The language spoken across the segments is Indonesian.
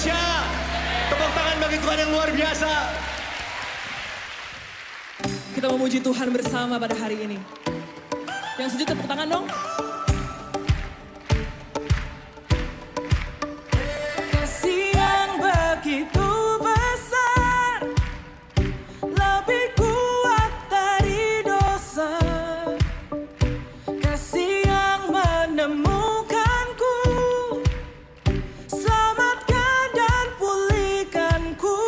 dahsyat. Tepuk tangan bagi Tuhan yang luar biasa. Kita memuji Tuhan bersama pada hari ini. Yang setuju tepuk tangan dong. Kasih yang begitu besar, lebih kuat dari dosa. Kasih yang menemukanku, selamatkan dan pulihkanku.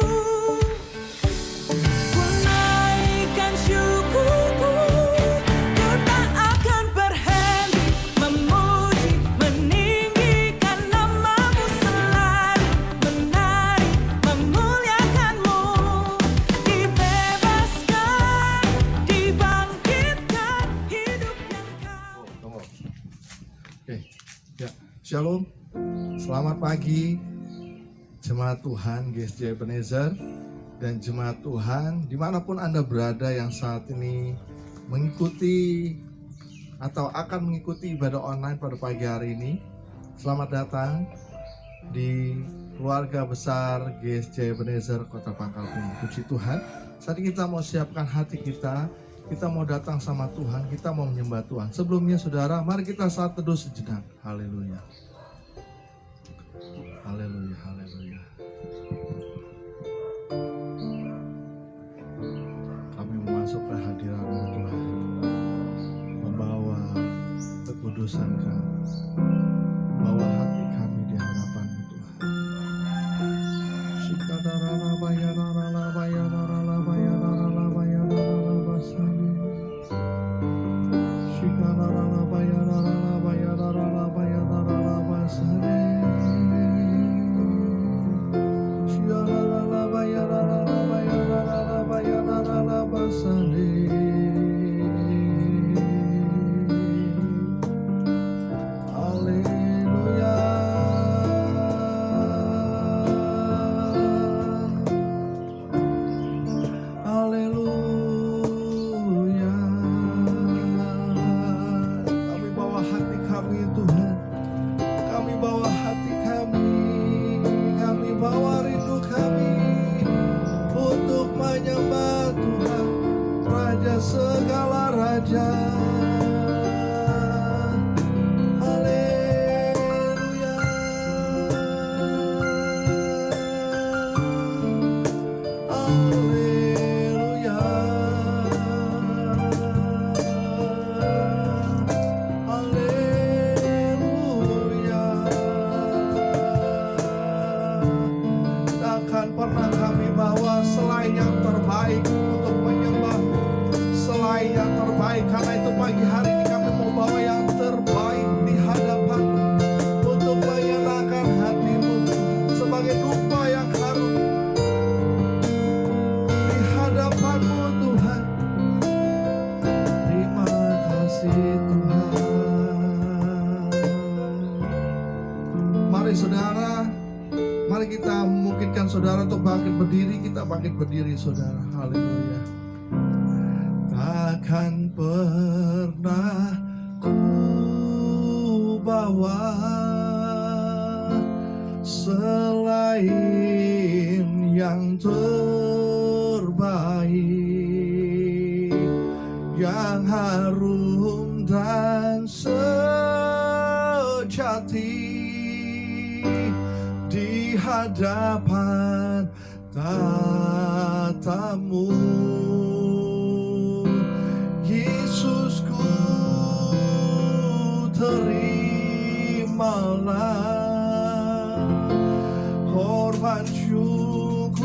Ku naikkan syukurku, ku tak akan berhenti memuji, meninggikan namamu selalu, menari, memuliakanmu. Dibebaskan, dibangkitkan, hidup yang kau. Oke, ya, Shalom, selamat pagi jemaat Tuhan GSJ Ebenezer dan jemaat Tuhan dimanapun Anda berada yang saat ini mengikuti atau akan mengikuti ibadah online pada pagi hari ini. Selamat datang di keluarga besar GSJ Ebenezer Kota Pangkal Pinang. Puji Tuhan, saat ini kita mau siapkan hati kita mau datang sama Tuhan, kita mau menyembah Tuhan. Sebelumnya saudara, mari kita saat teduh sejenak. Haleluya. Haleluya, haleluya. Kami masuk ke hadirat-Mu Tuhan, membawa kekudusan kami, bawa hati kami di hadapan-Mu Tuhan. Segala raja, haleluya, haleluya, haleluya. Takkan pernah kami bawa selain yang terbaik untuk menyembah, selain yang terbaik. Karena itu pagi hari ini kami mau bawa yang terbaik di hadapan-Mu untuk menyenangkan hati-Mu sebagai dupa yang harum di hadapan-Mu Tuhan. Terima kasih Tuhan. Mari saudara, mari kita memungkinkan saudara untuk bangkit berdiri. Kita bangkit berdiri saudara. Haleluya. Takkan pernah ku bawa selain yang terbaik, yang harum dan sejati di hadapan tatamu. Yesusku, terimalah korban syukurku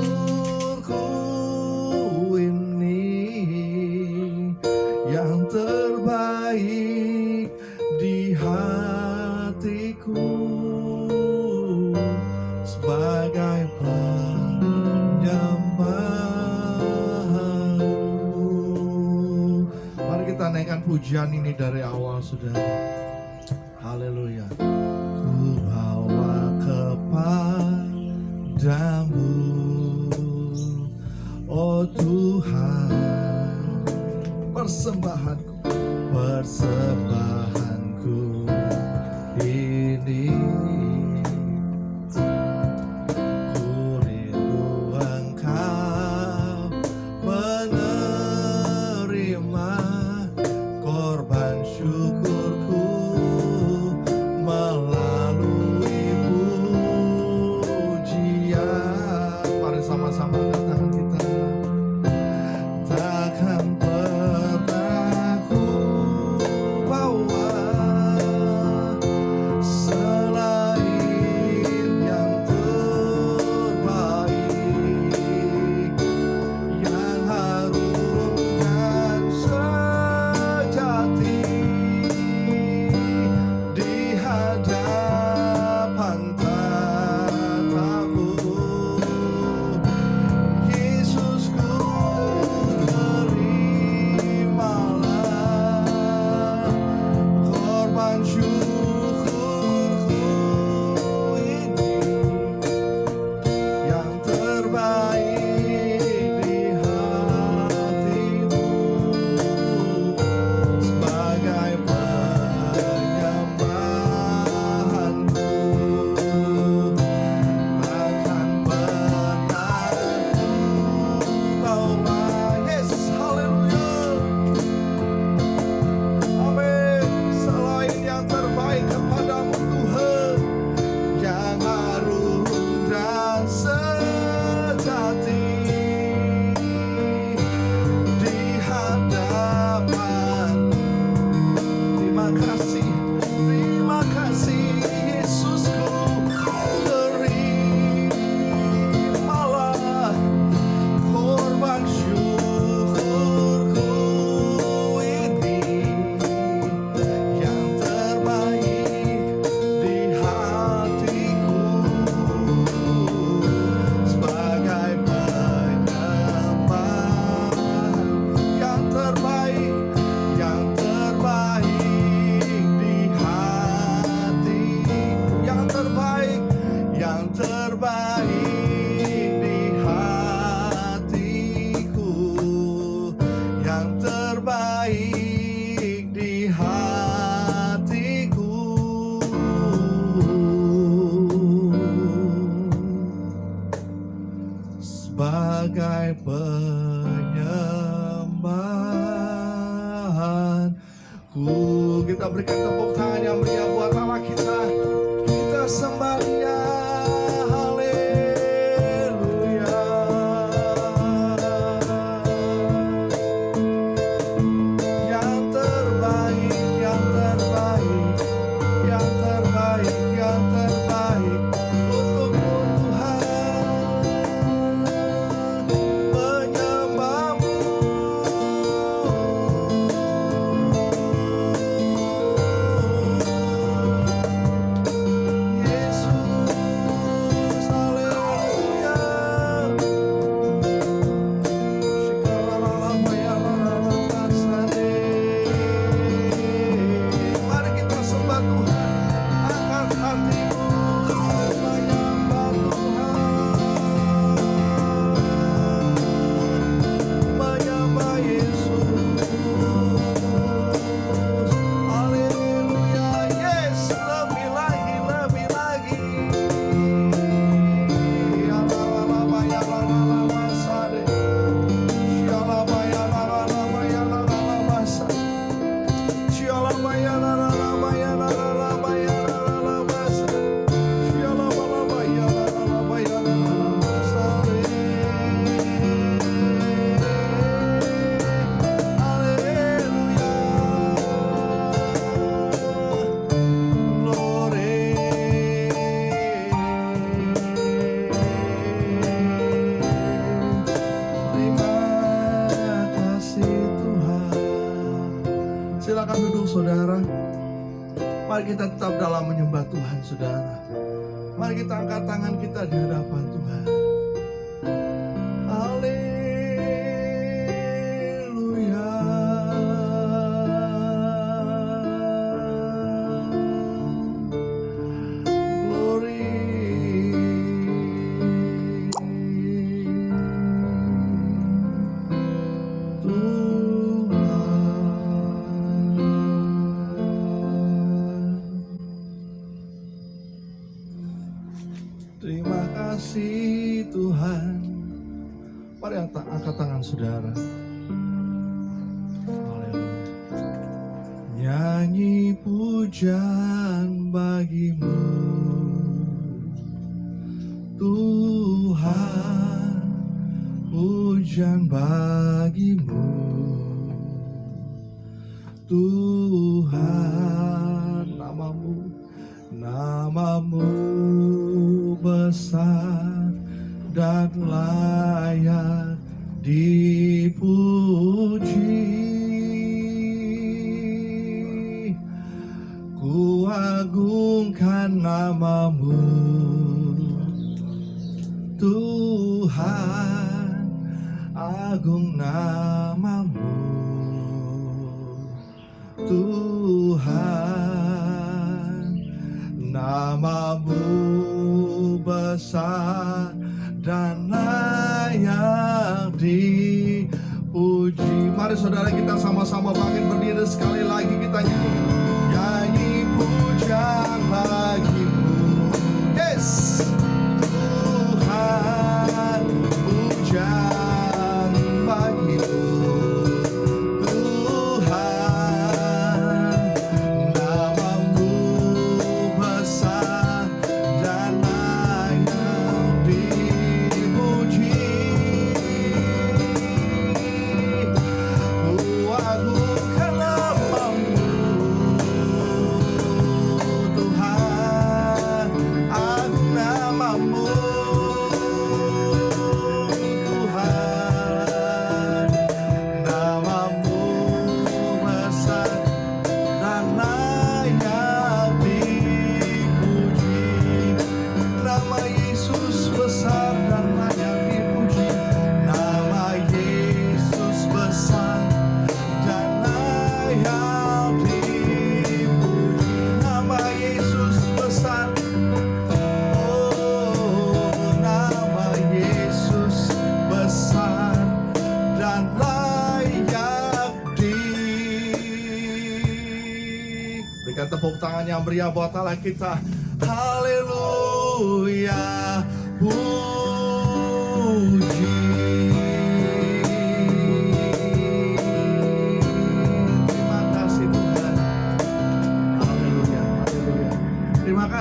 ini, yang terbaik di hatiku sebagai naikkan pujian ini dari awal saudara. Haleluya. Ku bawa kepadamu, oh Tuhan, persembahanku ini Kita berikan tepuk tangan yang meriah buat Allah kita. Kita sembah Dia. Haleluya. Yang terbaik, yang terbaik, yang terbaik, yang terbaik untukmu Tuhan. Menyembahmu. Yesus, haleluya. Mari kita sembah Tuhan, angkat hatimu, menyembah Tuhan, menyembah Yesus. Haleluya, yes, lebih lagi, lebih lagi. Ya la la la ba, ya la la la ba, sade. Ya la ba, ya la la la ba, ya la la la ba, sade. Ya la ba, ya la la la ba, ya la la la ba, ya la la la ba, sade. Ya la ba la ba, ya la la la ba, ya la la la ba, sade. Terima kasih Tuhan. Silakan duduk saudara. Mari kita tetap dalam menyembah Tuhan saudara. Mari kita angkat tangan kita di hadapan Tuhan. Haleluya. Glory. Terima kasih Tuhan. Mari angkat tangan saudara. Haleluya. Nyanyi pujian bagimu Tuhan, pujian bagimu Tuhan. Namamu besar dan layak dipuji. Ku agungkan namamu Tuhan, agung namamu Tuhan. Namamu besar dan layak dipuji. Mari saudara kita sama-sama bangkit berdiri sekali lagi kita nyanyi pujian bagimu. Yes, Tuhan, pujian bagimu. Berikan tepuk tangan yang meriah buat Allah kita. Haleluya, puji. Terima kasih Tuhan.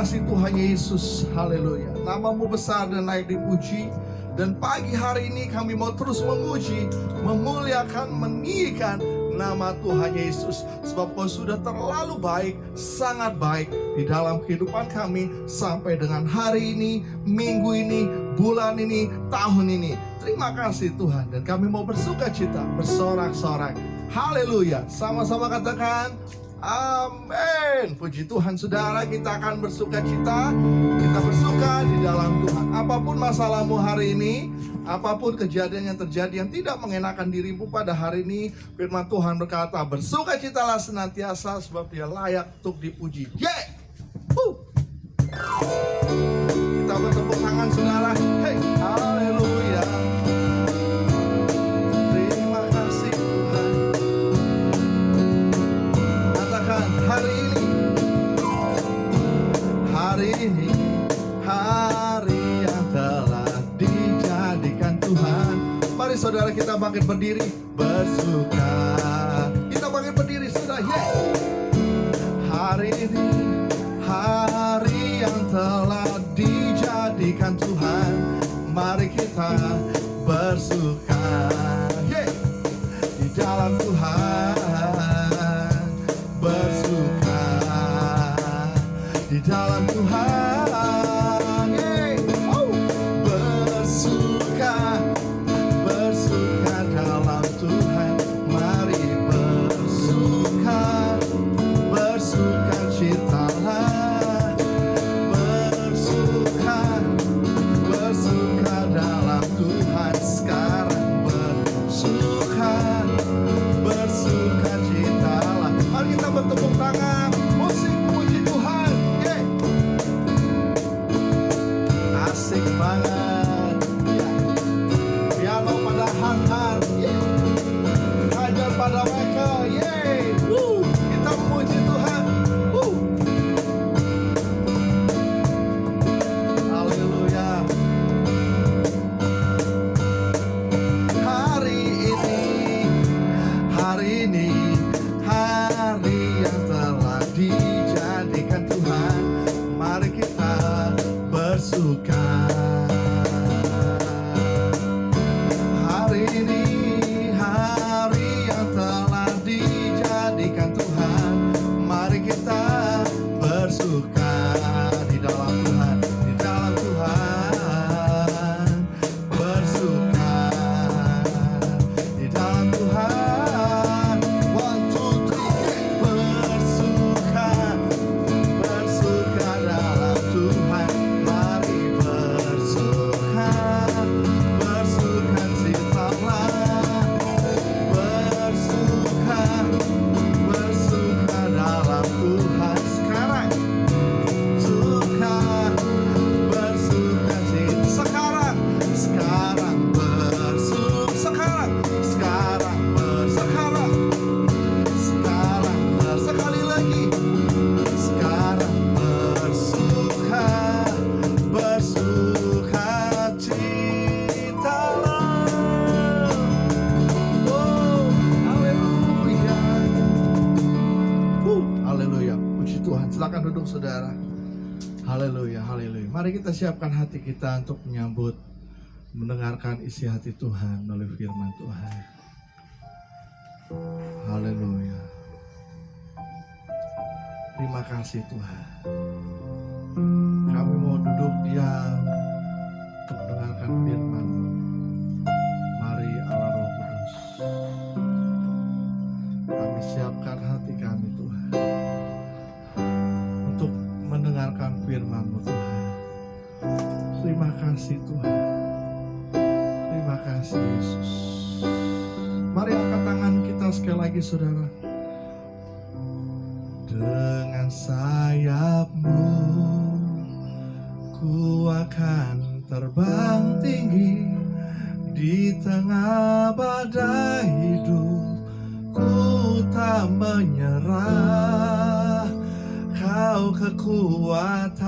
kasih Tuhan Yesus. Haleluya. Namamu besar dan layak dipuji. Dan pagi hari ini kami mau terus memuji, memuliakan, meninggikan nama Tuhan Yesus. Sebab Kau sudah terlalu baik, sangat baik di dalam kehidupan kami sampai dengan hari ini, minggu ini, bulan ini, tahun ini. Terima kasih Tuhan. Dan kami mau bersuka cita, bersorak-sorak. Haleluya. Sama-sama katakan amin. Puji Tuhan saudara, kita akan bersuka cita. Kita bersuka di dalam Tuhan. Apapun masalahmu hari ini, apapun kejadian yang terjadi yang tidak mengenakan dirimu pada hari ini, firman Tuhan berkata, bersuka citalah senantiasa sebab Dia layak untuk dipuji. Kita bertepuk tangan saudara. Hey, haleluya. Terima kasih Tuhan. Katakan hari ini, hari yang telah dijadikan Tuhan. Mari saudara kita bangkit berdiri, bersuka. Kita bangkit berdiri saudara. Hari ini, hari yang telah dijadikan Tuhan. Mari kita bersuka di dalam Tuhan. Bersuka di dalam Tuhan. Bersuka dalam Tuhan. Mari bersuka, bersuka citalah. Bersuka dalam Tuhan sekarang. Bersuka citalah. Mari kita bertepuk tangan, musik puji Tuhan. Asik banget. Piano pada han-han. Ajar pada mereka. Kita puji Tuhan. Haleluya. Hari ini, hari yang telah dijadikan Tuhan. Mari kita bersuka. Hari ini, hari yang telah dijadikan Tuhan. Mari kita bersuka di dalam Tuhan, di dalam Tuhan. Bersuka di dalam Tuhan. 1, 2, 3, bersuka. Bersuka dalam Tuhan. Mari bersuka. Bersuka citalah. Bersuka dalam Tuhan sekarang. Bersuka cita sekarang. Sekarang sekali lagi. Sekarang bersuka citalah. Haleluya. Haleluya. Puji Tuhan. Silakan duduk saudara. Haleluya, haleluya. Mari kita siapkan hati kita untuk menyambut, mendengarkan isi hati Tuhan melalui firman Tuhan. Haleluya. Terima kasih Tuhan. Kami mau duduk diam untuk mendengarkan firman-Mu. Mari Allah Roh Kudus, kami siapkan hati kami Tuhan untuk mendengarkan firman-Mu Tuhan. Terima kasih Tuhan. Terima kasih Yesus. Mari angkat tangan kita sekali lagi saudara. Dengan sayap-Mu ku akan terbang tinggi di tengah badai hidup. Ku tak menyerah, Kau kekuatan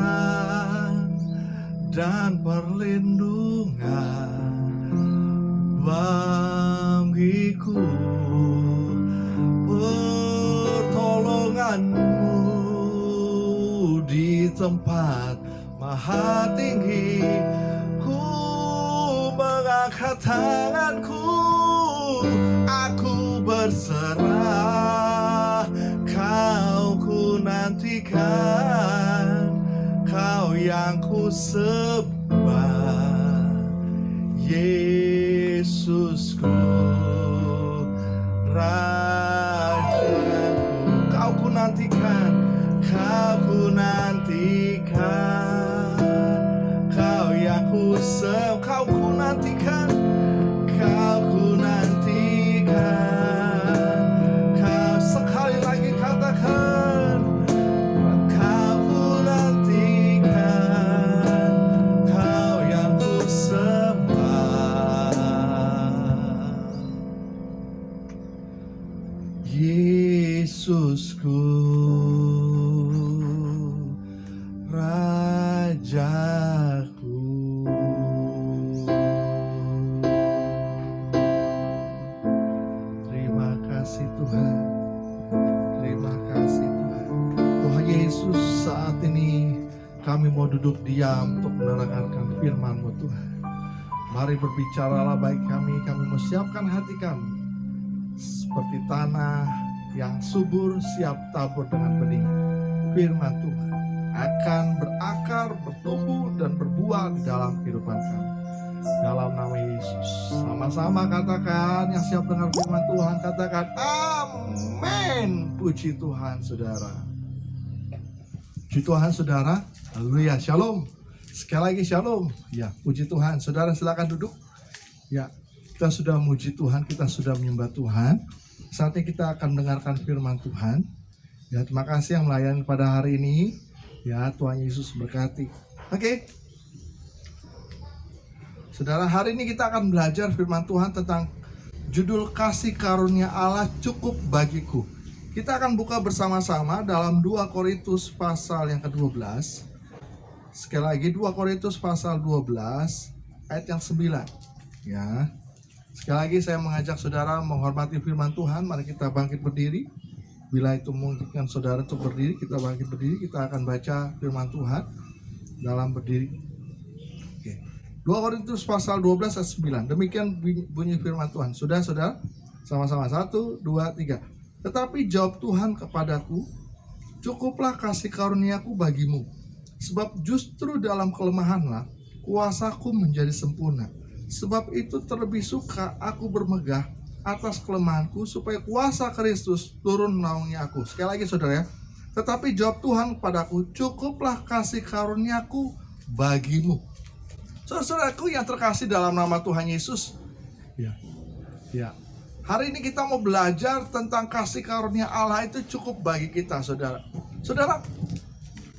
dan perlindungan bagiku. Pertolongan-Mu di tempat maha tinggi. Ku mengangkat tanganku, aku berserah. Kau ku nantikan, Kau yang ku sembah, Yesusku, Rajaku. Kau ku nantikan, Kau ku nantikan, Kau yang ku sembah. Kau ku nantikan, Kau ku nantikan. Kau sekali lagi katakan, Kau ku nantikan, Kau yang ku sembah, Yesusku, Rajaku. Terima kasih Tuhan, terima kasih Tuhan. Tuhan Yesus, saat ini kami mau duduk diam untuk mendengarkan firman-Mu Tuhan. Mari berbicaralah baik kami mau siapkan hati kami seperti tanah yang subur siap tabur dengan benih. Firman Tuhan akan berakar, bertumbuh, dan berbuah di dalam kehidupan kami. Dalam nama Yesus, sama-sama katakan, yang siap dengar firman Tuhan katakan amin. Puji Tuhan saudara. Puji Tuhan saudara. Haleluya. Shalom. Sekali lagi shalom. Ya, puji Tuhan. Saudara silakan duduk. Ya, kita sudah muji Tuhan, kita sudah menyembah Tuhan. Saatnya kita akan mendengarkan firman Tuhan. Ya, terima kasih yang melayani pada hari ini. Ya, Tuhan Yesus berkati. Oke. Saudara, hari ini kita akan belajar firman Tuhan tentang judul kasih karunia Allah cukup bagiku. Kita akan buka bersama-sama dalam 2 Korintus pasal yang ke-12. Sekali lagi 2 Korintus pasal 12 ayat yang 9. Ya. Sekali lagi saya mengajak saudara menghormati firman Tuhan. Mari kita bangkit berdiri. Bila itu memungkinkan saudara untuk berdiri, kita bangkit berdiri. Kita akan baca firman Tuhan dalam berdiri. Oke. 2 Korintus pasal 12 ayat 9. Demikian bunyi firman Tuhan. Sudah saudara? Sama-sama. 1, 2, 3. Tetapi jawab Tuhan kepadaku, cukuplah kasih karuniaku bagimu. Sebab justru dalam kelemahanlah kuasaku menjadi sempurna. Sebab itu terlebih suka aku bermegah atas kelemahanku, supaya kuasa Kristus turun menaungi aku. Sekali lagi saudara ya. Tetapi jawab Tuhan kepadaku, cukuplah kasih karuniaku bagimu. Saudaraku yang terkasih dalam nama Tuhan Yesus. Ya. Hari ini kita mau belajar tentang kasih karunia Allah itu cukup bagi kita, saudara. Saudara,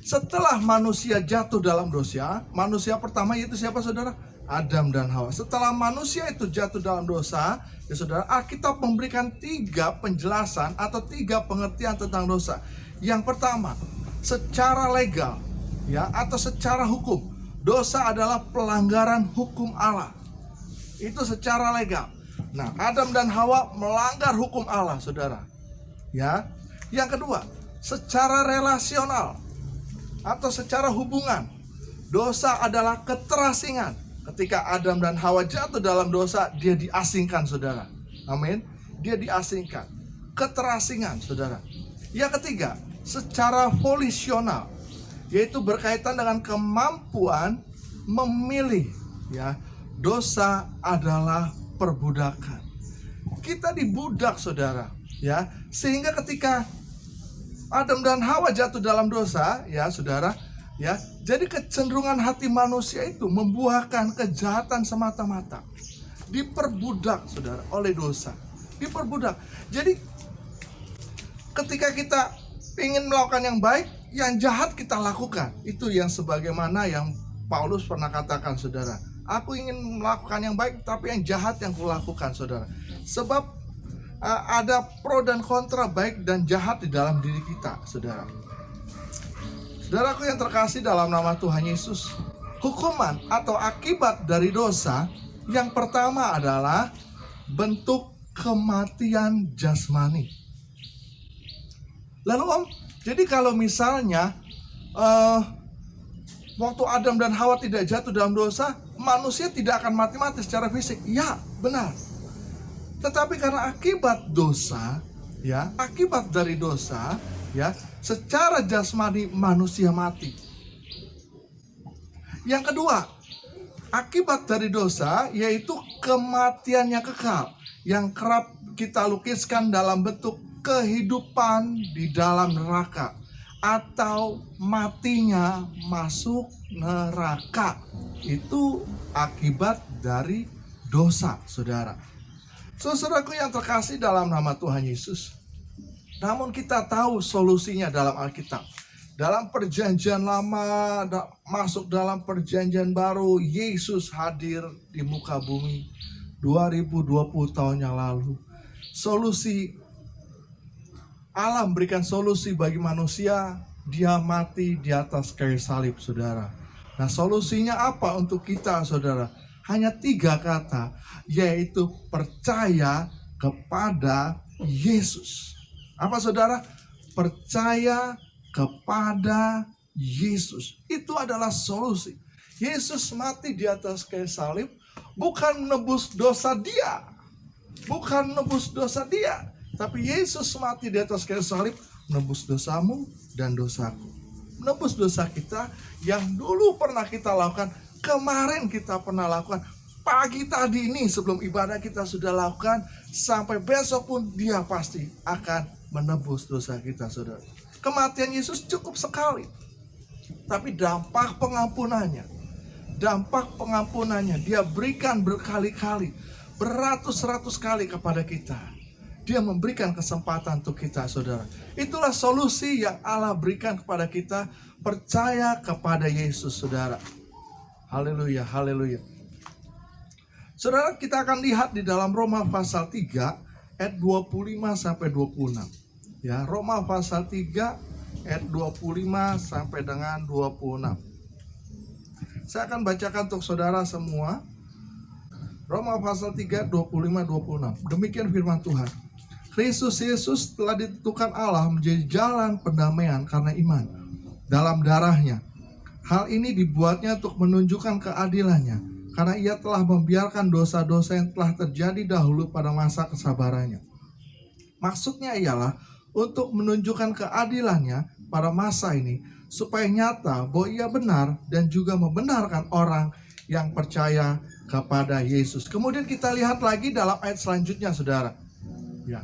setelah manusia jatuh dalam dosa, manusia pertama yaitu siapa, saudara? Adam dan Hawa. Setelah manusia itu jatuh dalam dosa, ya saudara, Alkitab memberikan 3 penjelasan atau 3 pengertian tentang dosa. Yang pertama, secara legal, ya, atau secara hukum, dosa adalah pelanggaran hukum Allah. Itu secara legal. Nah, Adam dan Hawa melanggar hukum Allah, saudara. Ya. Yang kedua, secara relasional atau secara hubungan, dosa adalah keterasingan. Ketika Adam dan Hawa jatuh dalam dosa, dia diasingkan, saudara. Amin. Dia diasingkan. Keterasingan, saudara. Yang ketiga, secara volisional, yaitu berkaitan dengan kemampuan memilih. Ya, dosa adalah perbudakan. Kita dibudak, saudara. Ya, sehingga ketika Adam dan Hawa jatuh dalam dosa, ya saudara, ya, jadi kecenderungan hati manusia itu membuahkan kejahatan semata-mata. Diperbudak, saudara, oleh dosa. Diperbudak. Jadi ketika kita ingin melakukan yang baik, yang jahat kita lakukan. Itu yang sebagaimana yang Paulus pernah katakan, saudara. Aku ingin melakukan yang baik, tapi yang jahat yang kulakukan, saudara. Sebab ada pro dan kontra, baik dan jahat di dalam diri kita, saudara. Saudaraku yang terkasih dalam nama Tuhan Yesus, hukuman atau akibat dari dosa yang pertama adalah bentuk kematian jasmani. Lalu jadi kalau misalnya waktu Adam dan Hawa tidak jatuh dalam dosa, manusia tidak akan mati-mati secara fisik. Ya, benar. Tetapi karena akibat dosa, ya, akibat dari dosa, ya, secara jasmani manusia mati. Yang kedua, akibat dari dosa yaitu kematian yang kekal, yang kerap kita lukiskan dalam bentuk kehidupan di dalam neraka atau matinya masuk neraka. Itu akibat dari dosa, saudara. Saudaraku yang terkasih dalam nama Tuhan Yesus, namun kita tahu solusinya dalam Alkitab. Dalam perjanjian lama, masuk dalam perjanjian baru, Yesus hadir di muka bumi 2020 tahun yang lalu. Solusi, Allah memberikan solusi bagi manusia, dia mati di atas kayu salib, saudara. Nah, solusinya apa untuk kita, saudara? Hanya 3 kata, yaitu percaya kepada Yesus. Apa, saudara? Percaya kepada Yesus. Itu adalah solusi. Yesus mati di atas kayu salib bukan menebus dosa dia. Bukan menebus dosa dia. Tapi Yesus mati di atas kayu salib menebus dosamu dan dosaku. Menebus dosa kita yang dulu pernah kita lakukan, kemarin kita pernah lakukan, pagi tadi ini sebelum ibadah kita sudah lakukan, sampai besok pun dia pasti akan menebus dosa kita, saudara. Kematian Yesus cukup sekali, tapi dampak pengampunannya dia berikan berkali-kali, beratus-ratus kali kepada kita. Dia memberikan kesempatan untuk kita, saudara. Itulah solusi yang Allah berikan kepada kita, percaya kepada Yesus, saudara. Haleluya, haleluya. Saudara, kita akan lihat di dalam Roma pasal 3 ayat 25 sampai 26. Ya, Roma pasal 3 ayat 25 sampai dengan 26. Saya akan bacakan untuk saudara semua. Roma pasal 3 25-26. Demikian firman Tuhan. Kristus Yesus telah ditentukan Allah menjadi jalan pendamaian karena iman dalam darahnya. Hal ini dibuatnya untuk menunjukkan keadilannya, karena ia telah membiarkan dosa-dosa yang telah terjadi dahulu pada masa kesabarannya. Maksudnya ialah untuk menunjukkan keadilannya pada masa ini, supaya nyata bahwa ia benar dan juga membenarkan orang yang percaya kepada Yesus. Kemudian kita lihat lagi dalam ayat selanjutnya, saudara. Ya.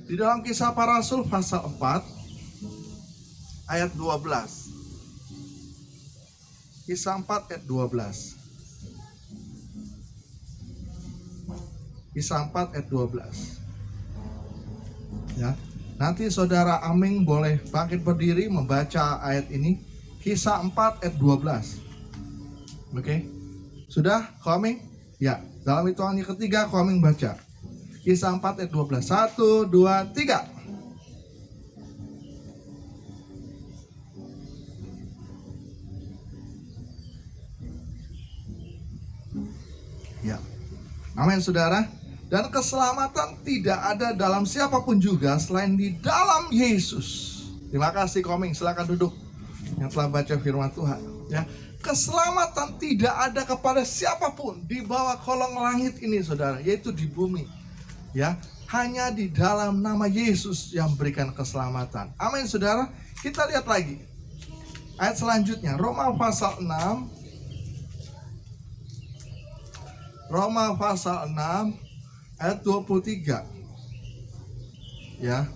Di dalam Kisah Para Rasul pasal 4 ayat 12. Kisah 4 ayat 12. Kisah 4 ayat 12. Ya, nanti saudara Aming boleh bangkit berdiri membaca ayat ini. Kisah 4 ayat 12. Oke, sudah Aming? Ya, dalam hitungan yang ketiga Aming baca Kisah 4 ayat 12. 1, 2, 3. Ya, amin, saudara. Dan keselamatan tidak ada dalam siapapun juga selain di dalam Yesus. Terima kasih, Koming. Silakan duduk yang telah baca firman Tuhan. Ya, keselamatan tidak ada kepada siapapun di bawah kolong langit ini, saudara, yaitu di bumi. Ya, hanya di dalam nama Yesus yang memberikan keselamatan. Amin, saudara. Kita lihat lagi ayat selanjutnya, Roma pasal 6. Roma pasal 6 ayat 23. Ya.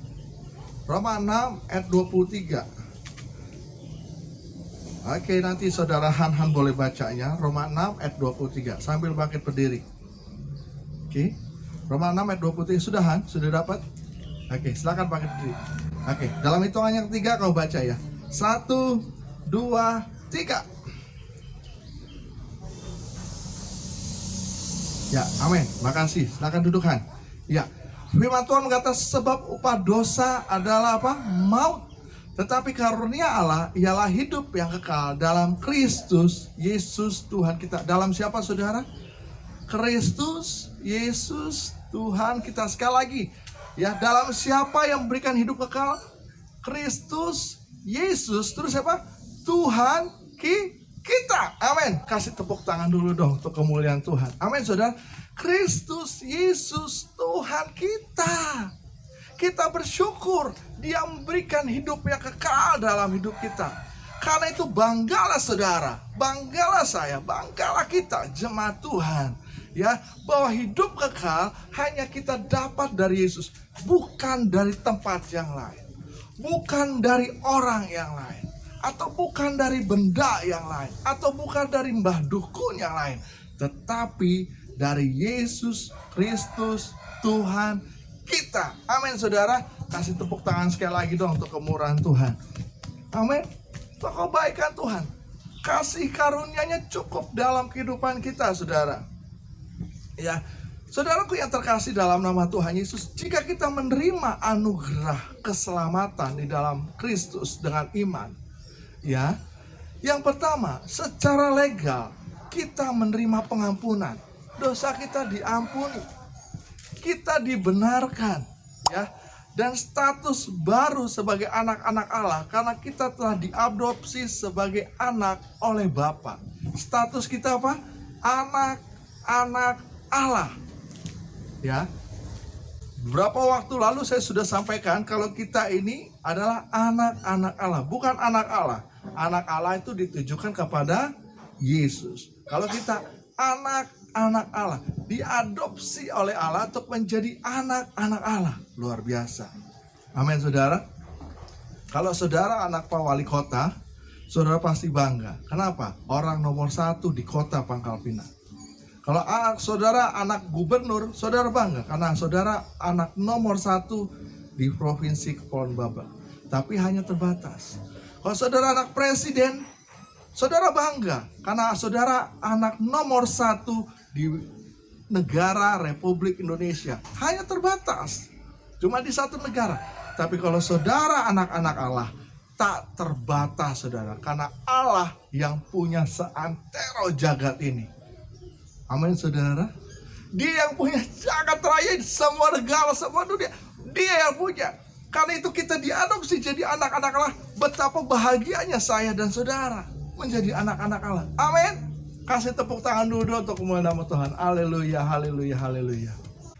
Roma 6 ayat 23. Oke, nanti saudara Han boleh bacanya. Roma 6 ayat 23 sambil bangkit berdiri. Oke. Roma 6 ayat 23. Sudah, Han? Sudah dapat? Oke, silakan bangkit berdiri. Oke, dalam hitungan yang ketiga kau baca ya. 1, 2, 3. Ya, amin. Makasih. Silakan duduk, Han. Ya. Firman Tuhan berkata, sebab upah dosa adalah apa? Maut. Tetapi karunia Allah ialah hidup yang kekal dalam Kristus Yesus Tuhan kita. Dalam siapa, saudara? Kristus Yesus Tuhan kita. Sekali lagi, ya, dalam siapa yang memberikan hidup kekal? Kristus Yesus. Terus siapa? Tuhan kita. Amin. Kasih tepuk tangan dulu dong untuk kemuliaan Tuhan. Amin, saudara. Kristus Yesus Tuhan kita. Kita bersyukur Dia memberikan hidup yang kekal dalam hidup kita. Karena itu banggalah saudara, banggalah saya, banggalah kita jemaat Tuhan. Ya, bahwa hidup kekal hanya kita dapat dari Yesus, bukan dari tempat yang lain, bukan dari orang yang lain, atau bukan dari benda yang lain, atau bukan dari mbah dukun yang lain, tetapi dari Yesus Kristus Tuhan kita. Amin, saudara. Kasih tepuk tangan sekali lagi dong untuk kemurahan Tuhan. Amin. Untuk kebaikan Tuhan, kasih karunia-Nya cukup dalam kehidupan kita, saudara. Ya, saudaraku yang terkasih dalam nama Tuhan Yesus, jika kita menerima anugerah keselamatan di dalam Kristus dengan iman, ya, yang pertama, secara legal kita menerima pengampunan, dosa kita diampuni, kita dibenarkan, ya. Dan status baru sebagai anak-anak Allah karena kita telah diadopsi sebagai anak oleh Bapa. Status kita apa? Anak-anak Allah. Ya. Beberapa waktu lalu saya sudah sampaikan kalau kita ini adalah anak-anak Allah, bukan anak Allah. Anak Allah itu ditujukan kepada Yesus. Kalau kita anak-anak Allah, diadopsi oleh Allah untuk menjadi anak-anak Allah. Luar biasa. Amin, saudara. Kalau saudara anak Pak Wali Kota, saudara pasti bangga. Kenapa? Orang nomor 1 di kota Pangkal Pinang. Kalau saudara anak gubernur, saudara bangga karena saudara anak nomor 1 di Provinsi Kepulauan Baba. Tapi hanya terbatas. Kalau saudara anak presiden, saudara bangga karena saudara anak nomor 1 di negara Republik Indonesia. Hanya terbatas. Cuma di satu negara. Tapi kalau saudara anak-anak Allah, tak terbatas, saudara. Karena Allah yang punya seantero jagat ini. Amin, saudara. Dia yang punya jagat raya, semua negara, semua dunia. Dia yang punya. Karena itu kita diadopsi jadi anak-anak Allah. Betapa bahagianya saya dan saudara menjadi anak-anak Allah. Amin. Kasih tepuk tangan dulu untuk kemuliaan nama Tuhan. Haleluya, haleluya, haleluya.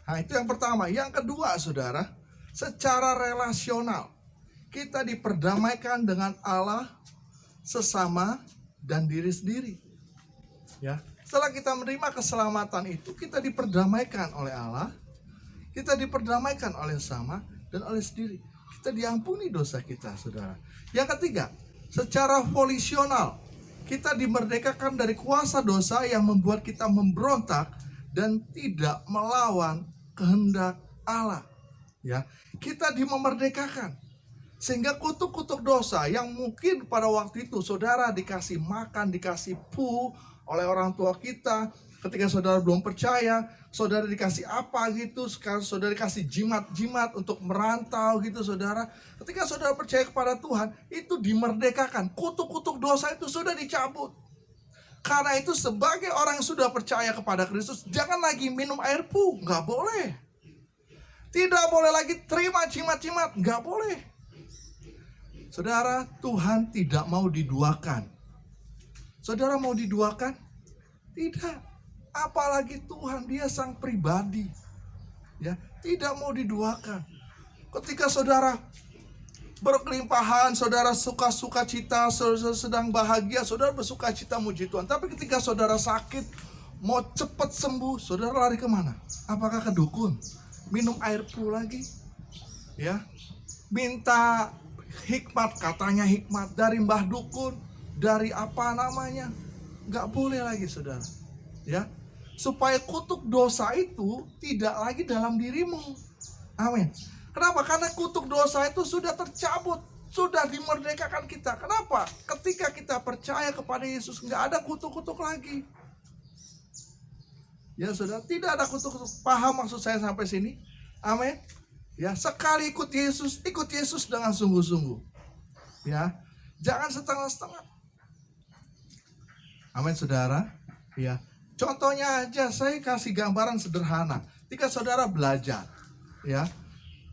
Nah, itu yang pertama. Yang kedua, saudara, secara relasional kita diperdamaikan dengan Allah, sesama, dan diri sendiri. Ya, setelah kita menerima keselamatan itu, kita diperdamaikan oleh Allah, kita diperdamaikan oleh sesama dan oleh sendiri. Kita diampuni dosa kita, saudara. Yang ketiga, secara volisional kita dimerdekakan dari kuasa dosa yang membuat kita memberontak dan tidak melawan kehendak Allah. Ya, kita dimerdekakan sehingga kutuk-kutuk dosa yang mungkin pada waktu itu saudara dikasih makan, dikasih oleh orang tua kita, ketika saudara belum percaya, saudara dikasih apa gitu, sekarang saudara dikasih jimat-jimat untuk merantau gitu, saudara. Ketika saudara percaya kepada Tuhan, itu dimerdekakan. Kutuk-kutuk dosa itu sudah dicabut. Karena itu sebagai orang yang sudah percaya kepada Kristus, jangan lagi minum air nggak boleh. Tidak boleh lagi terima jimat-jimat, nggak boleh. Saudara, Tuhan tidak mau diduakan. Saudara mau diduakan? Tidak. Apalagi Tuhan, Dia sang pribadi. Ya, tidak mau diduakan. Ketika saudara berkelimpahan, saudara suka cita, saudara sedang bahagia, saudara bersuka cita muji Tuhan. Tapi ketika saudara sakit, mau cepat sembuh, saudara lari kemana? Apakah ke dukun? Minum air lagi? Ya, minta hikmat, katanya hikmat dari mbah dukun, dari apa namanya? Gak boleh lagi, saudara. Ya, supaya kutuk dosa itu tidak lagi dalam dirimu. Amin. Kenapa? Karena kutuk dosa itu sudah tercabut, sudah dimerdekakan kita. Kenapa? Ketika kita percaya kepada Yesus, nggak ada kutuk-kutuk lagi. Ya, saudara, tidak ada kutuk-kutuk. Paham maksud saya sampai sini? Amin. Ya, sekali ikut Yesus dengan sungguh-sungguh. Ya, jangan setengah-setengah. Amin, saudara. Ya, contohnya aja, saya kasih gambaran sederhana. Ketika saudara belajar, ya,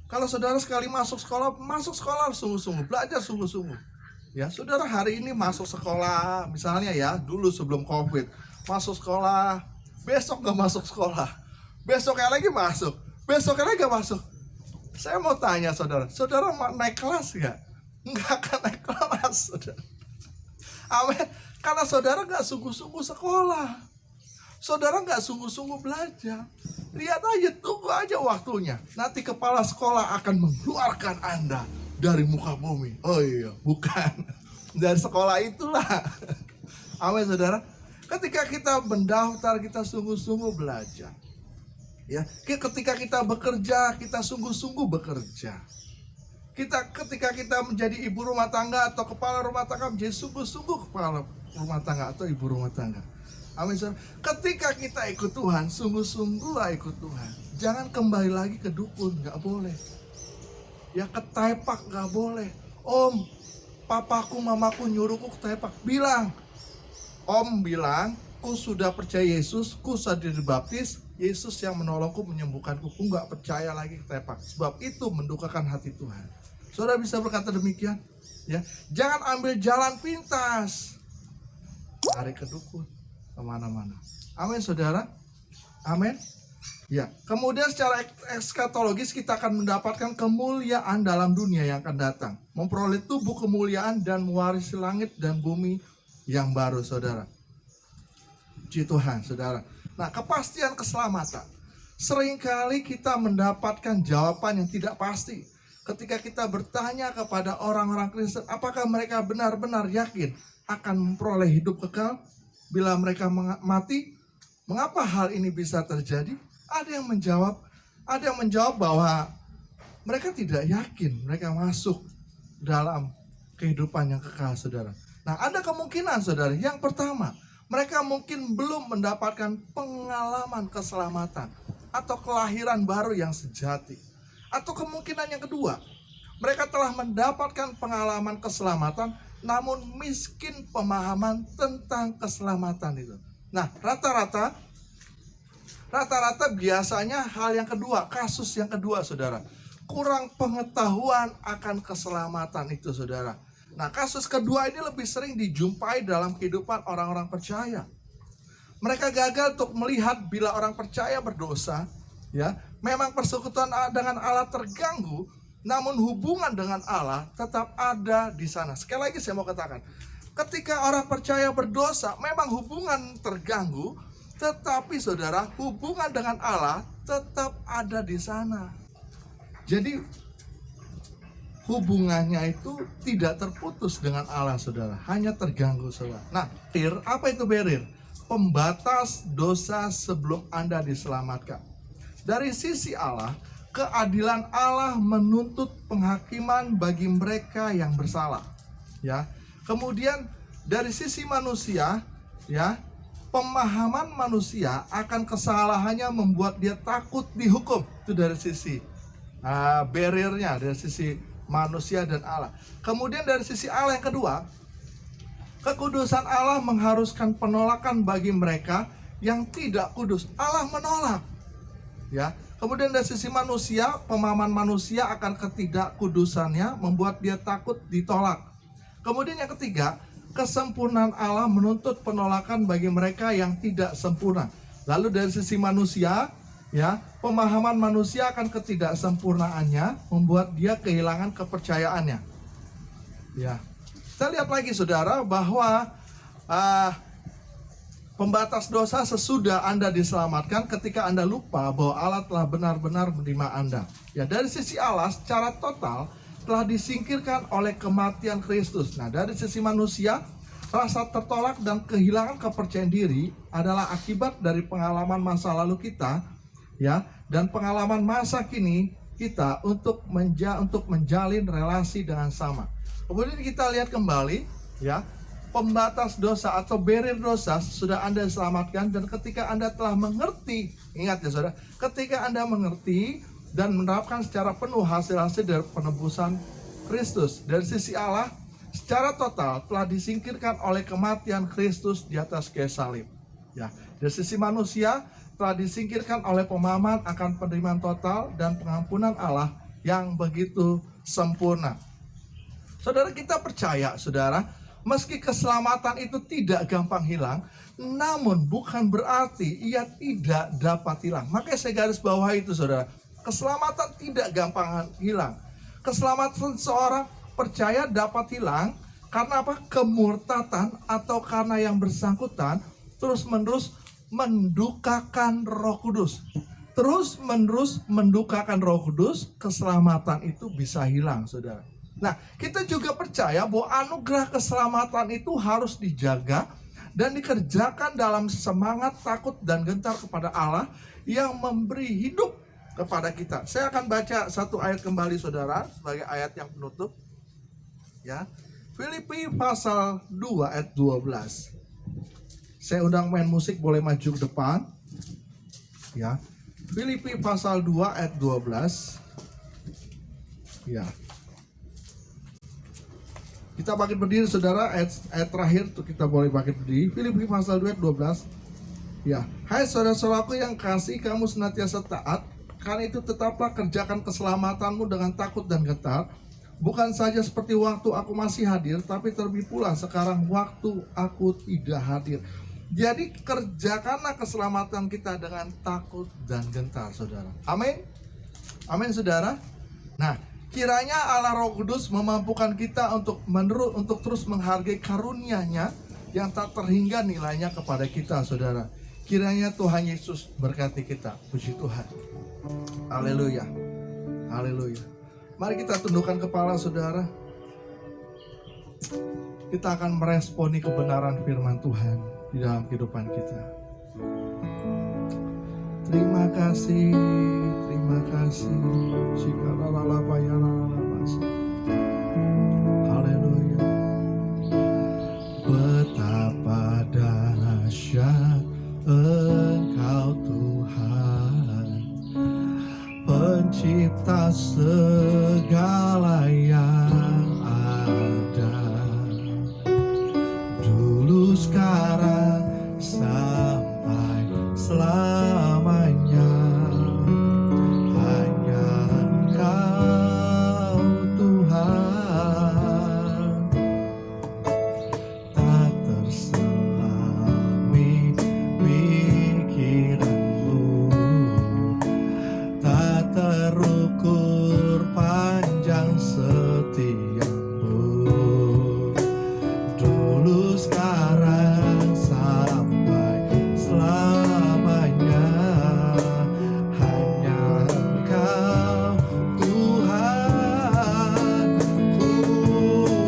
kalau saudara sekali masuk sekolah sungguh-sungguh, belajar sungguh-sungguh. Ya, saudara hari ini masuk sekolah, misalnya ya, dulu sebelum COVID, masuk sekolah, besok nggak masuk sekolah, besoknya lagi masuk, besoknya lagi nggak masuk. Saya mau tanya saudara, saudara naik kelas nggak? Nggak akan naik kelas, saudara. Amin. Karena saudara nggak sungguh-sungguh sekolah, saudara nggak sungguh-sungguh belajar. Lihat aja, tunggu aja waktunya. Nanti kepala sekolah akan mengeluarkan Anda dari muka bumi. Oh iya, bukan. Dari sekolah itulah. Amin saudara. Ketika kita mendaftar, kita sungguh-sungguh belajar. Ya, ketika kita bekerja, kita sungguh-sungguh bekerja. Ketika kita menjadi ibu rumah tangga atau kepala rumah tangga, menjadi sungguh-sungguh kepala rumah tangga atau ibu rumah tangga. Amin saudara. Ketika kita ikut Tuhan, sungguh-sungguhlah ikut Tuhan. Jangan kembali lagi ke dukun, nggak boleh. Ya, ketepak nggak boleh. Om, papaku, mamaku nyuruhku ketepak. Bilang, Om bilang, ku sudah percaya Yesus, ku sudah dibaptis, Yesus yang menolongku, menyembuhkanku. Ku nggak percaya lagi ketepak. Sebab itu mendukakan hati Tuhan. Saudara bisa berkata demikian? Ya, jangan ambil jalan pintas. Lari ke dukun, kemana-mana. Amin saudara. Amin. Ya, kemudian secara eskatologis kita akan mendapatkan kemuliaan dalam dunia yang akan datang. Memperoleh tubuh kemuliaan dan mewarisi langit dan bumi yang baru, saudara. Puji Tuhan, saudara. Nah, kepastian keselamatan. Seringkali kita mendapatkan jawaban yang tidak pasti. Ketika kita bertanya kepada orang-orang Kristen, apakah mereka benar-benar yakin akan memperoleh hidup kekal bila mereka mati? Mengapa hal ini bisa terjadi? Ada yang menjawab bahwa mereka tidak yakin mereka masuk dalam kehidupan yang kekal, saudara. Nah, ada kemungkinan, saudara. Yang pertama, mereka mungkin belum mendapatkan pengalaman keselamatan atau kelahiran baru yang sejati. Atau kemungkinan yang kedua, mereka telah mendapatkan pengalaman keselamatan namun miskin pemahaman tentang keselamatan itu. Nah, rata-rata biasanya hal yang kedua, kasus yang kedua, saudara. Kurang pengetahuan akan keselamatan itu, saudara. Nah, kasus kedua ini lebih sering dijumpai dalam kehidupan orang-orang percaya. Mereka gagal untuk melihat bila orang percaya berdosa, ya, memang persekutuan dengan Allah terganggu, namun hubungan dengan Allah tetap ada di sana. Sekali lagi saya mau katakan, ketika orang percaya berdosa, memang hubungan terganggu, tetapi saudara, hubungan dengan Allah tetap ada di sana. Jadi hubungannya itu tidak terputus dengan Allah, saudara. Hanya terganggu, saudara. Nah, apa itu barrier? Pembatas dosa sebelum Anda diselamatkan. Dari sisi Allah, keadilan Allah menuntut penghakiman bagi mereka yang bersalah. Ya. Kemudian dari sisi manusia, ya, pemahaman manusia akan kesalahannya membuat dia takut dihukum. Itu dari sisi barriernya, dari sisi manusia dan Allah. Kemudian dari sisi Allah yang kedua, kekudusan Allah mengharuskan penolakan bagi mereka yang tidak kudus. Allah menolak. Ya. Kemudian dari sisi manusia, pemahaman manusia akan ketidakkudusannya membuat dia takut ditolak. Kemudian yang ketiga, kesempurnaan Allah menuntut penolakan bagi mereka yang tidak sempurna. Lalu dari sisi manusia, ya, pemahaman manusia akan ketidaksempurnaannya membuat dia kehilangan kepercayaannya. Ya. Kita lihat lagi, saudara, bahwa pembatas dosa sesudah Anda diselamatkan ketika Anda lupa bahwa Allah telah benar-benar menerima Anda. Ya, dari sisi Allah secara total telah disingkirkan oleh kematian Kristus. Nah, dari sisi manusia, rasa tertolak dan kehilangan kepercayaan diri adalah akibat dari pengalaman masa lalu kita, ya, dan pengalaman masa kini kita untuk menjalin relasi dengan sama. Kemudian kita lihat kembali, ya, pembatas dosa atau barrier dosa sudah Anda selamatkan, dan ketika Anda telah mengerti, ingat ya saudara, ketika Anda mengerti dan menerapkan secara penuh hasil-hasil dari penebusan Kristus, dari sisi Allah secara total telah disingkirkan oleh kematian Kristus di atas kayu salib. Ya, dari sisi manusia telah disingkirkan oleh pemahaman akan penerimaan total dan pengampunan Allah yang begitu sempurna. Saudara, kita percaya, saudara, meski keselamatan itu tidak gampang hilang, namun bukan berarti ia tidak dapat hilang. Makanya saya garis bawah itu, saudara. Keselamatan tidak gampang hilang. Keselamatan seorang percaya dapat hilang karena apa? Kemurtatan atau karena yang bersangkutan terus-menerus mendukakan Roh Kudus. Terus-menerus mendukakan Roh Kudus, keselamatan itu bisa hilang, saudara. Nah, kita juga percaya bahwa anugerah keselamatan itu harus dijaga dan dikerjakan dalam semangat takut dan gentar kepada Allah yang memberi hidup kepada kita. Saya akan baca satu ayat kembali, saudara, sebagai ayat yang penutup. Ya, Filipi pasal 2 ayat 12. Saya undang main musik boleh maju ke depan. Ya, Filipi pasal 2 ayat 12. Ya. Kita bangkit berdiri, saudara, ayat terakhir tuh kita boleh bangkit berdiri. Filipi pasal 2 ayat 12. Ya, hai saudara-saudaraku yang kasih, kamu senantiasa taat, karena itu tetaplah kerjakan keselamatanmu dengan takut dan gentar, bukan saja seperti waktu aku masih hadir, tapi terlebih pula sekarang waktu aku tidak hadir. Jadi kerjakanlah keselamatan kita dengan takut dan gentar, saudara. Amin. Amin, saudara. Nah, kiranya Allah Roh Kudus memampukan kita untuk terus menghargai karunia-Nya yang tak terhingga nilainya kepada kita, saudara. Kiranya Tuhan Yesus berkati kita. Puji Tuhan. Haleluya. Haleluya. Mari kita tundukkan kepala, saudara. Kita akan meresponi kebenaran firman Tuhan di dalam kehidupan kita. Terima kasih, terima kasih. Haleluya. Betapa dahsyat Engkau Tuhan, pencipta segala yang ada, dulu, sekarang, sampai selamanya. Hanya Engkau Tuhan, tak terselami pikiranmu, tak terukur panjang setiamu, dulu, sekarang, sampai selamanya. Hanya Engkau Tuhan, ku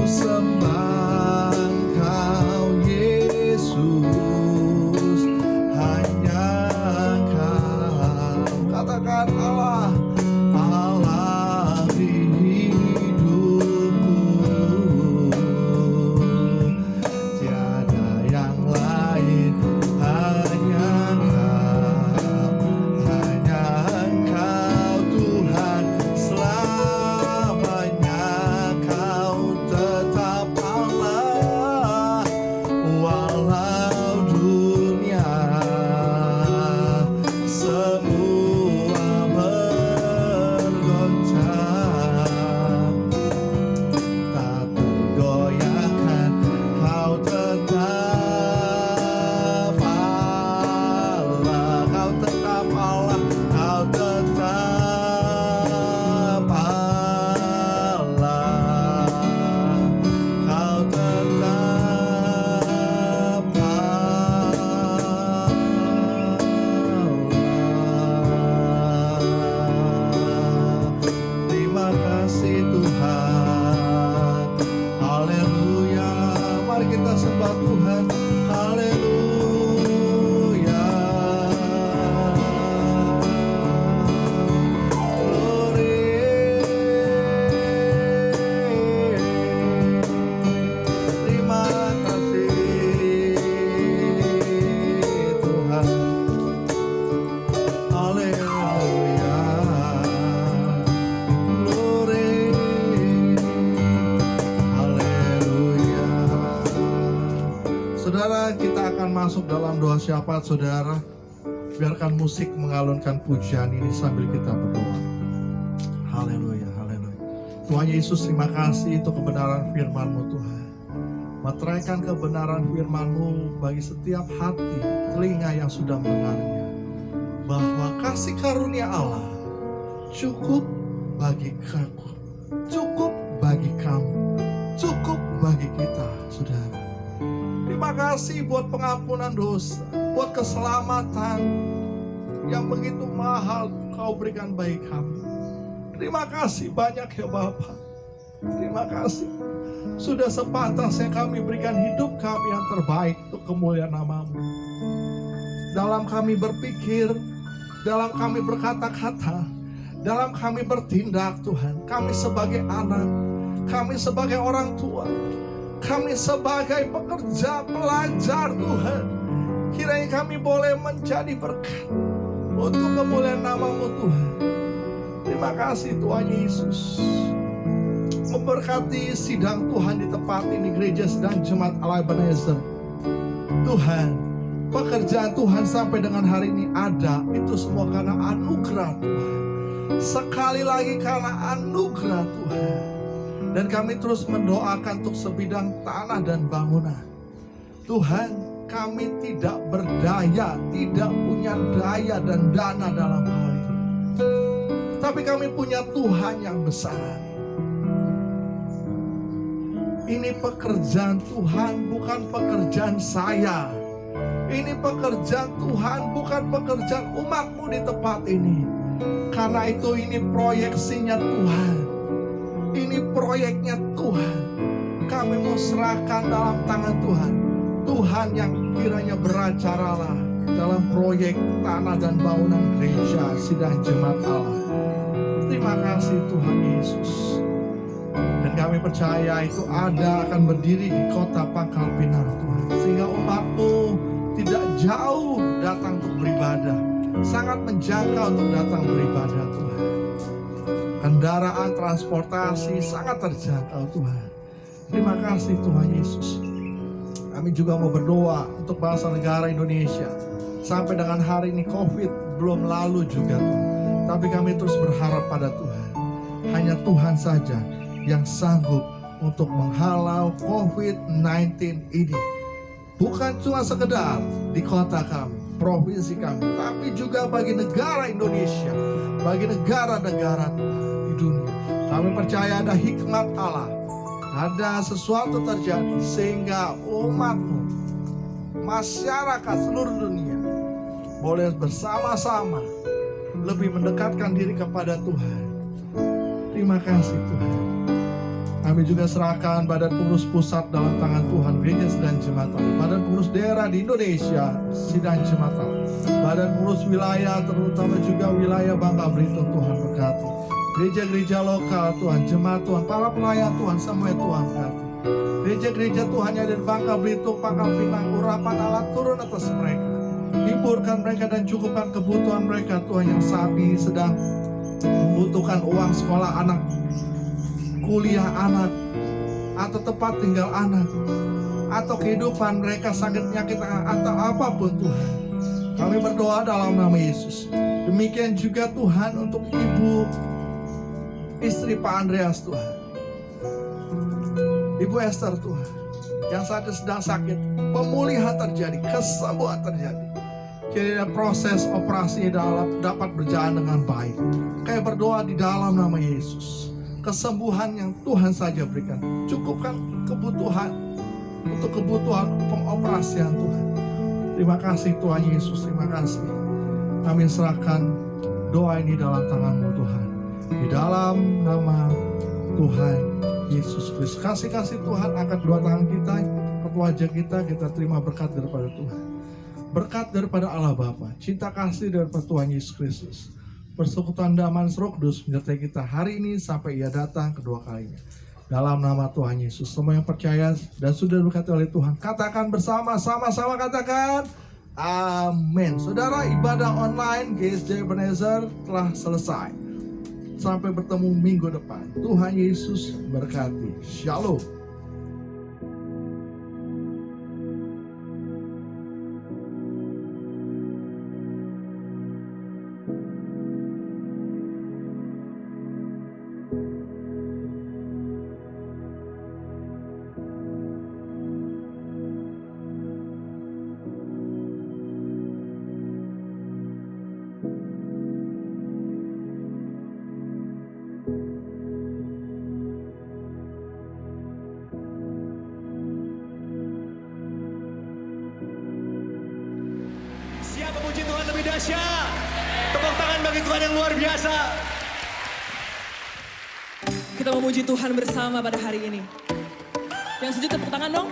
sembah Engkau Yesus. Hanya Engkau, katakan Allah, Allah di hidupku. Tiada yang lain, hanya Engkau Tuhan. Selamanya Kau tetap Allah, walau dunia semua bergoncang, tak tergoyahkan, Kau tetap Allah, Kau tetap Allah, Kau tetap Allah, Kau tetap Allah. Terima kasih Tuhan. Haleluya. Mari kita sembah Tuhan. Haleluya. Glory. Terima kasih Tuhan. Haleluya. Glory. Haleluya. Saudara, kita akan masuk dalam doa syafaat, saudara. Biarkan musik mengalunkan pujian ini sambil kita berdoa. Haleluya, haleluya. Tuhan Yesus, terima kasih untuk kebenaran firman-Mu Tuhan. Meteraikan kebenaran firman-Mu bagi setiap hati, telinga yang sudah mendengarnya. Bahwa kasih karunia Allah cukup bagi aku, cukup bagi kamu, cukup bagi kita, saudara. Terima kasih buat pengampunan dosa, buat keselamatan yang begitu mahal Kau berikan bagi kami. Terima kasih banyak ya Bapa. Terima kasih. Sudah sepantasnya kami berikan hidup kami yang terbaik untuk kemuliaan nama-Mu. Dalam kami berpikir, dalam kami berkata-kata, dalam kami bertindak Tuhan. Kami sebagai anak, kami sebagai orang tua, kami sebagai pekerja, pelajar Tuhan. Kiranya kami boleh menjadi berkat untuk kemuliaan nama-Mu Tuhan. Terima kasih Tuhan Yesus. Memberkati sidang Tuhan di tempat ini, gereja sedang Jemaat Allah Ebenezer. Tuhan, pekerjaan Tuhan sampai dengan hari ini ada, itu semua karena anugerah Tuhan. Sekali lagi karena anugerah Tuhan. Dan kami terus mendoakan untuk sebidang tanah dan bangunan. Tuhan, kami tidak berdaya, tidak punya daya dan dana dalam hal ini. Tapi kami punya Tuhan yang besar. Ini pekerjaan Tuhan, bukan pekerjaan saya. Ini pekerjaan Tuhan, bukan pekerjaan umat-Mu di tempat ini. Karena itu ini proyeksinya Tuhan. Ini proyeknya Tuhan. Kami mau serahkan dalam tangan Tuhan. Tuhan yang kiranya beracaralah dalam proyek tanah dan bangunan gereja sidang Jemaat Allah. Terima kasih Tuhan Yesus. Dan kami percaya itu ada akan berdiri di kota Pangkal Pinang Tuhan. Sehingga umat-Mu tidak jauh datang untuk beribadah. Sangat menjangkau untuk datang beribadah Tuhan. Kendaraan transportasi sangat terjangkau Tuhan. Terima kasih Tuhan Yesus. Kami juga mau berdoa untuk bangsa negara Indonesia. Sampai dengan hari ini COVID belum lalu juga Tuhan. Tapi kami terus berharap pada Tuhan. Hanya Tuhan saja yang sanggup untuk menghalau COVID-19 ini. Bukan cuma sekedar di kota kami, provinsi kami, tapi juga bagi negara Indonesia, bagi negara-negara di dunia. Kami percaya ada hikmat Allah, ada sesuatu terjadi sehingga umat-Mu, masyarakat seluruh dunia boleh bersama-sama lebih mendekatkan diri kepada Tuhan. Terima kasih Tuhan. Kami juga serahkan badan pengurus pusat dalam tangan Tuhan, gereja sedang Jemaat Allah. Badan pengurus daerah di Indonesia sidang Jemaat Allah. Badan pengurus wilayah, terutama juga wilayah Bangka Belitung, Tuhan berkati. Gereja-gereja lokal Tuhan, jemaat Tuhan, para pelayan Tuhan, semua Tuhan berkati. Gereja-gereja Tuhan yang ada di Bangka Belitung, Pangkal Pinang, urapan Allah turun atas mereka. Hiburkan mereka dan cukupkan kebutuhan mereka Tuhan, yang saat ini sedang membutuhkan uang sekolah anak, kuliah anak, atau tempat tinggal anak, atau kehidupan mereka sakit penyakit atau apapun Tuhan. Kami berdoa dalam nama Yesus. Demikian juga Tuhan untuk ibu istri Pak Andreas Tuhan, Ibu Esther Tuhan, yang saat ini sedang sakit. Pemulihan terjadi, kesembuhan terjadi. Kiranya proses operasi dapat berjalan dengan baik. Kami berdoa di dalam nama Yesus. Kesembuhan yang Tuhan saja berikan. Cukupkan kebutuhan untuk kebutuhan pengoperasian Tuhan. Terima kasih Tuhan Yesus, terima kasih. Kami serahkan doa ini dalam tangan-Mu Tuhan. Di dalam nama Tuhan Yesus Kristus. Kasih Tuhan, angkat dua tangan kita, kedua wajah kita terima berkat daripada Tuhan. Berkat daripada Allah Bapa, cinta kasih daripada Tuhan Yesus Kristus, persekutuan damai Roh Kudus menyertai kita hari ini sampai Ia datang kedua kalinya. Dalam nama Tuhan Yesus, semua yang percaya dan sudah diberkati oleh Tuhan, katakan bersama-sama, katakan amin. Saudara, ibadah online GSJ Ebenezer telah selesai. Sampai bertemu minggu depan. Tuhan Yesus berkati. Shalom. dahsyat. Tepuk tangan bagi Tuhan yang luar biasa. Kita memuji Tuhan bersama pada hari ini. Yang setuju tepuk tangan dong.